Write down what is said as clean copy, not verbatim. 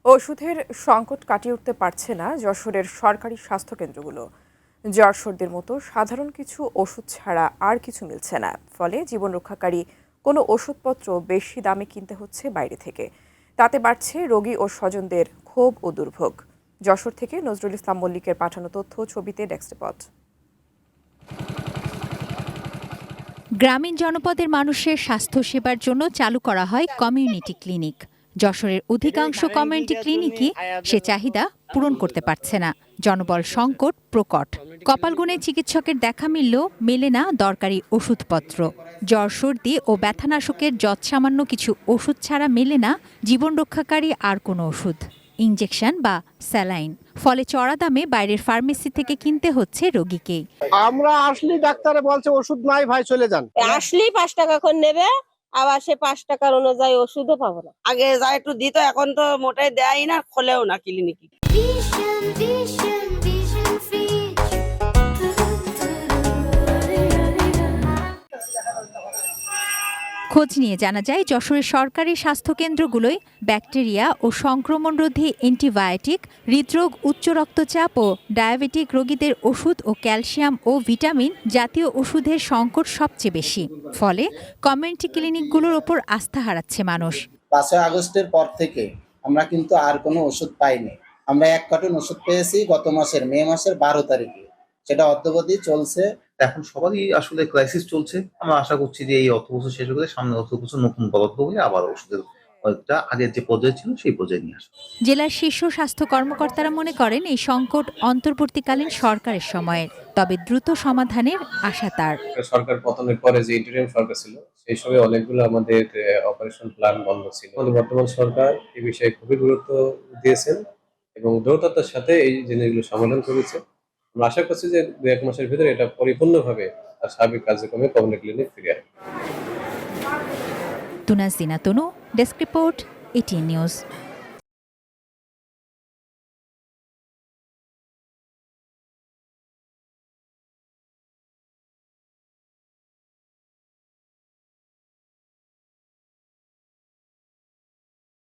ওষুধের সংকট কাটিয়ে উঠতে পারছে না যশোরের সরকারি স্বাস্থ্যকেন্দ্রগুলো। জ্বর সর্দির মতো সাধারণ কিছু ওষুধ ছাড়া আর কিছু মিলছে না, ফলে জীবন রক্ষাকারী কোনো ওষুধপত্র বেশি দামে কিনতে হচ্ছে বাইরে থেকে। তাতে বাড়ছে রোগী ও স্বজনদের ক্ষোভ ও দুর্ভোগ। যশোর থেকে নজরুল ইসলাম মল্লিকের পাঠানো তথ্য, ছবিতে ডেস্ক রিপোর্ট। গ্রামীণ জনপদের মানুষের স্বাস্থ্যসেবার জন্য চালু করা হয় কমিউনিটি ক্লিনিক। যশোরের অধিকাংশ কমিউনিটি ক্লিনিকই সে চাহিদা পূরণ করতে পারছে না। জনবল সংকট প্রকট। কপালগুনে চিকিৎসকের দেখা মিললেও মেলে না দরকারি ওষুধপত্র। জ্বর সর্দি ও ব্যথানাশকের যৎসামান্য কিছু ওষুধ ছাড়া মেলে না জীবন রক্ষাকারী আর কোনো ওষুধ, ইনজেকশন বা স্যালাইন। ফলে চড়া দামে বাইরের ফার্মেসি থেকে কিনতে হচ্ছে রোগীকে। আমরা আসলে ডাক্তারে বলছে ওষুধ নাই ভাই চলে যান। আসলেই 5 টাকা করে নেবে, আবার সে 5 টাকার অনুযায়ী ওষুধও পাবো না। আগে যা একটু দিত, এখন তো মোটাই দেয় না, খোলেও না ক্লিনিকে। খোঁজ নিয়ে জানা যায়, যশোরের সরকারি স্বাস্থ্যকেন্দ্রগুলোয় ব্যাকটেরিয়া ও সংক্রমণরোধী অ্যান্টিবায়োটিক, হৃদরোগ, উচ্চ রক্তচাপ ও ডায়াবেটিক রোগীদের ওষুধ ও ক্যালসিয়াম ও ভিটামিন জাতীয় ওষুধের সংকট সবচেয়ে বেশি। ফলে কমিউনিটি ক্লিনিকগুলোর ওপর আস্থা হারাচ্ছে মানুষ। 5 আগস্টের পর থেকে আমরা কিন্তু আর কোনো ওষুধ পাইনি। আমরা 1 কার্টন ওষুধ পেয়েছি গত মাসের মে মাসের 12 তারিখে, সেটা অদ্যাবধি চলছে। এখন সবারই আসলে ক্রাইসিস চলছে। আমরা আশা করছি যে এই অর্থবছর শেষ হলে সামনে অর্থবছর নতুন বরাদ্দ হলে আবার ওষুধের আগের যে পর্যায়ে ছিল সেই পর্যায়ে নিয়ে আসবে। জেলার শীর্ষ স্বাস্থ্য কর্মকর্তারা মনে করেন এই সংকট অন্তর্বর্তীকালীন সরকারের সময়ের, তবে দ্রুত সমাধানের আশা তার। সরকার পতনের পরে যে ইন্টারিম সরকার ছিল, সেই সময় অনেকগুলো আমাদের অপারেশন প্ল্যান বন্ধ ছিল। আমাদের বর্তমান সরকার এই বিষয়ে খুবই গুরুত্ব দিয়েছেন এবং দ্রুততার সাথে এই জিনিসগুলো সমাধান করেছে। আমরা আশা করছি যে 2-1 মাসের ভিতরে এটা পরিপূর্ণভাবে তার স্বাভাবিক কার্যক্রমে কমিউনিটি ক্লিনিক ফিরে আসবে। তুনাজ দিনা তনু, ডেস্ক রিপোর্ট, এটিএন নিউজ।